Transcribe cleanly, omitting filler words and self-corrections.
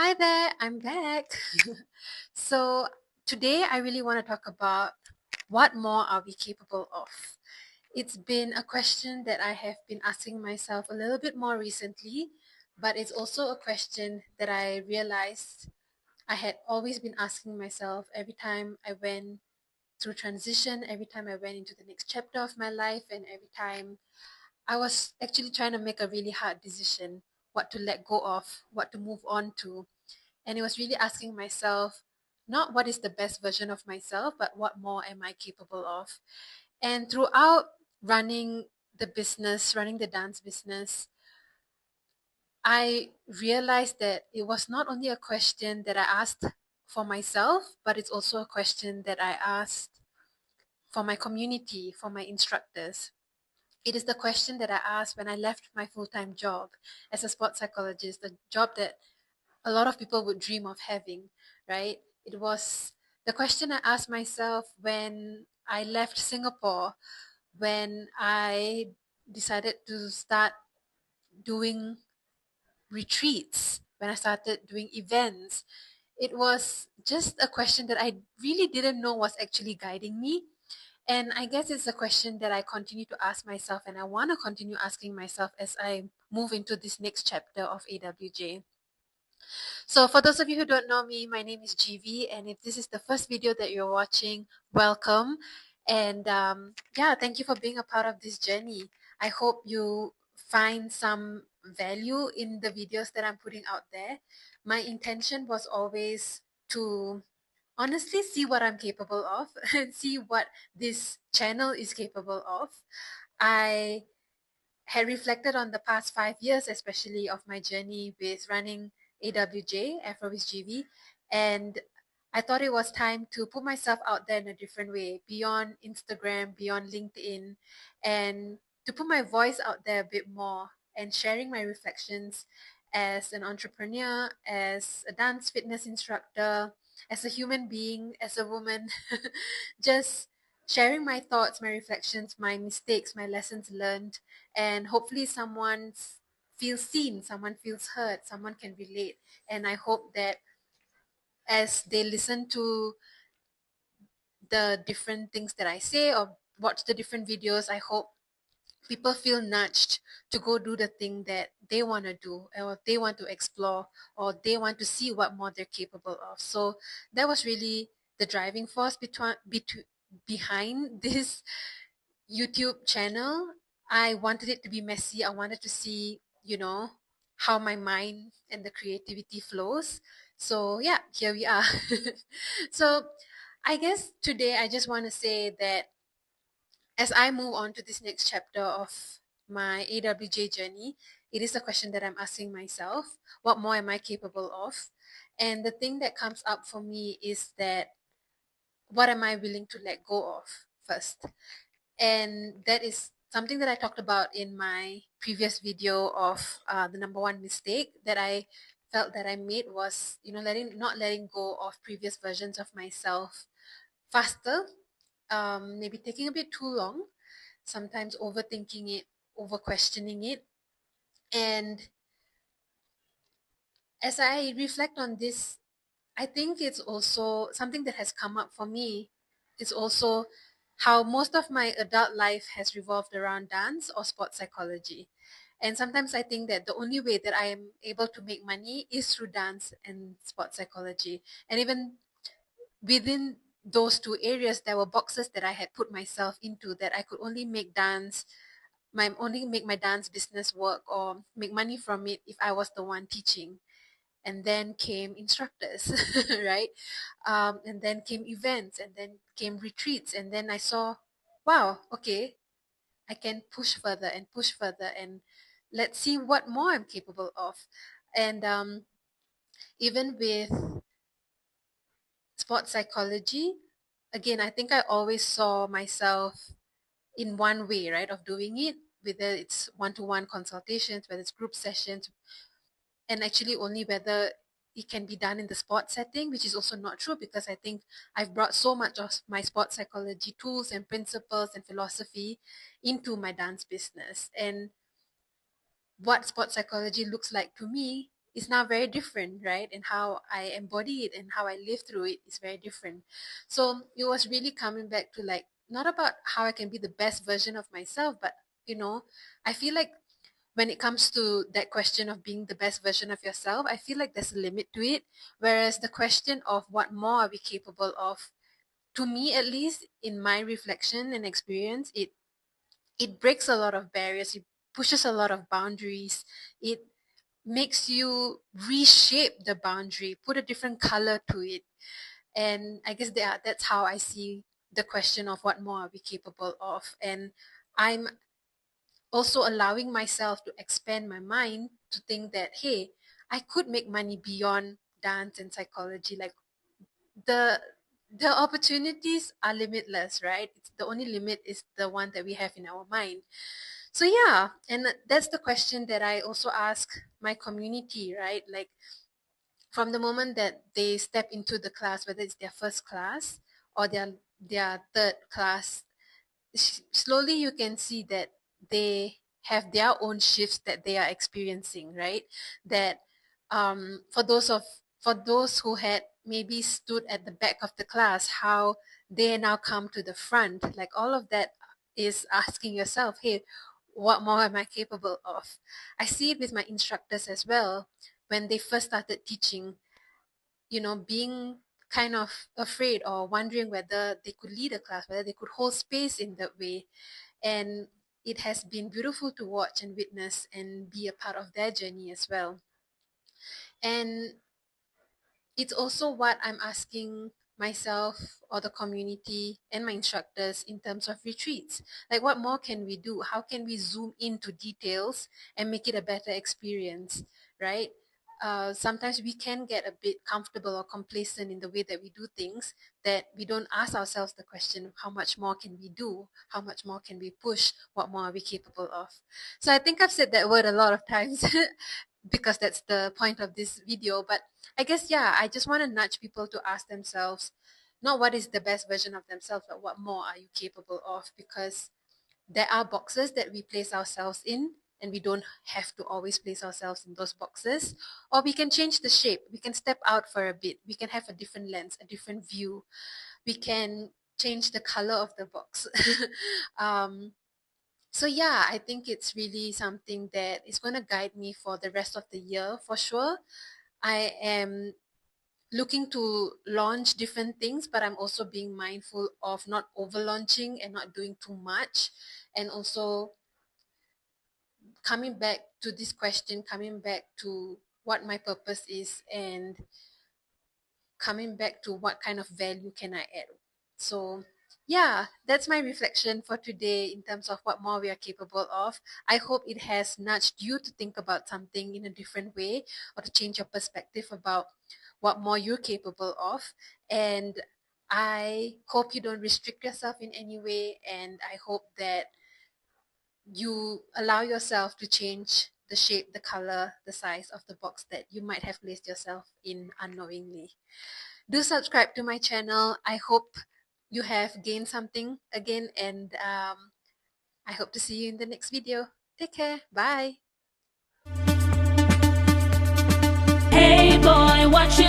Hi there, I'm back. So, today I really want to talk about what more are we capable of? It's been a question that I have been asking myself a little bit more recently, but it's also a question that I realized I had always been asking myself every time I went through transition, every time I went into the next chapter of my life, and every time I was actually trying to make a really hard decision what to let go of, what to move on to. And it was really asking myself, not what is the best version of myself, but what more am I capable of? And throughout running the business, running the dance business, I realized that it was not only a question that I asked for myself, but it's also a question that I asked for my community, for my instructors. It is the question that I asked when I left my full time job as a sports psychologist, the job that a lot of people would dream of having, right? It was the question I asked myself when I left Singapore, when I decided to start doing retreats, when I started doing events. It was just a question that I really didn't know was actually guiding me. And I guess it's a question that I continue to ask myself, and I want to continue asking myself as I move into this next chapter of AWJ. So for those of you who don't know me, my name is GV, and if this is the first video that you're watching, welcome. And yeah, thank you for being a part of this journey. I hope you find some value in the videos that I'm putting out there. My intention was always to honestly see what I'm capable of and see what this channel is capable of. I had reflected on the past 5 years, especially of my journey with running AWJ, Afrodance GV, and I thought it was time to put myself out there in a different way, beyond Instagram, beyond LinkedIn, and to put my voice out there a bit more and sharing my reflections as an entrepreneur, as a dance fitness instructor, as a human being, as a woman, just sharing my thoughts, my reflections, my mistakes, my lessons learned, and hopefully someone feels seen, someone feels heard, someone can relate. And I hope that as they listen to the different things that I say or watch the different videos, I hope people feel nudged to go do the thing that they want to do, or they want to explore, or they want to see what more they're capable of. So that was really the driving force behind this YouTube channel. I wanted it to be messy. I wanted to see, how my mind and the creativity flows. So, yeah, here we are. So, I guess today I just want to say that as I move on to this next chapter of my AWJ journey, it is a question that I'm asking myself: what more am I capable of? And the thing that comes up for me is that what am I willing to let go of first? And that is something that I talked about in my previous video of the number one mistake that I felt that I made was, not letting go of previous versions of myself faster, maybe taking a bit too long, sometimes overthinking it, over questioning it. And as I reflect on this, I think it's also something that has come up for me. It's also how most of my adult life has revolved around dance or sports psychology. And sometimes I think that the only way that I am able to make money is through dance and sports psychology. And even within those two areas, there were boxes that I had put myself into, that I could only make my dance business work or make money from it if I was the one teaching. And then came instructors, right? And then came events, and then came retreats, and then I saw, wow, okay, I can push further, and let's see what more I'm capable of. And even with sports psychology, again, I think I always saw myself in one way, right, of doing it, whether it's one-to-one consultations, whether it's group sessions, and actually only whether it can be done in the sports setting, which is also not true, because I think I've brought so much of my sports psychology tools and principles and philosophy into my dance business. And what sports psychology looks like to me is now very different, right? And how I embody it and how I live through it is very different. So it was really coming back to like, not about how I can be the best version of myself, but I feel like when it comes to that question of being the best version of yourself, I feel like there's a limit to it. Whereas the question of what more are we capable of, to me at least, in my reflection and experience, it breaks a lot of barriers. It pushes a lot of boundaries. It makes you reshape the boundary, put a different color to it. And I guess that's how I see the question of what more are we capable of. And I'm also allowing myself to expand my mind to think that, hey, I could make money beyond dance and psychology. Like, the the opportunities are limitless, right? The only limit is the one that we have in our mind. So yeah, and that's the question that I also ask my community, right? Like, from the moment that they step into the class, whether it's their first class or their third class, slowly you can see that they have their own shifts that they are experiencing, right? That for those who had maybe stood at the back of the class, how they now come to the front, like all of that is asking yourself, hey, what more am I capable of? I see it with my instructors as well. When they first started teaching, being kind of afraid or wondering whether they could lead a class, whether they could hold space in that way. And it has been beautiful to watch and witness and be a part of their journey as well. And it's also what I'm asking myself or the community and my instructors in terms of retreats. Like, what more can we do? How can we zoom into details and make it a better experience, right? Sometimes we can get a bit comfortable or complacent in the way that we do things, that we don't ask ourselves the question, how much more can we do? How much more can we push? What more are we capable of? So I think I've said that word a lot of times because that's the point of this video. But I guess, yeah, I just want to nudge people to ask themselves, not what is the best version of themselves, but what more are you capable of? Because there are boxes that we place ourselves in, and we don't have to always place ourselves in those boxes. Or we can change the shape. We can step out for a bit. We can have a different lens, a different view. We can change the color of the box. um, so yeah, I think it's really something that is going to guide me for the rest of the year for sure. I am looking to launch different things, but I'm also being mindful of not over launching and not doing too much. And also coming back to this question, coming back to what my purpose is, and coming back to what kind of value can I add. So yeah, that's my reflection for today in terms of what more we are capable of. I hope it has nudged you to think about something in a different way, or to change your perspective about what more you're capable of. And I hope you don't restrict yourself in any way, and I hope that you allow yourself to change the shape, the color, the size of the box that you might have placed yourself in unknowingly. Do subscribe to my channel. I hope you have gained something again, and I hope to see you in the next video. Take care. Bye. Hey boy, what you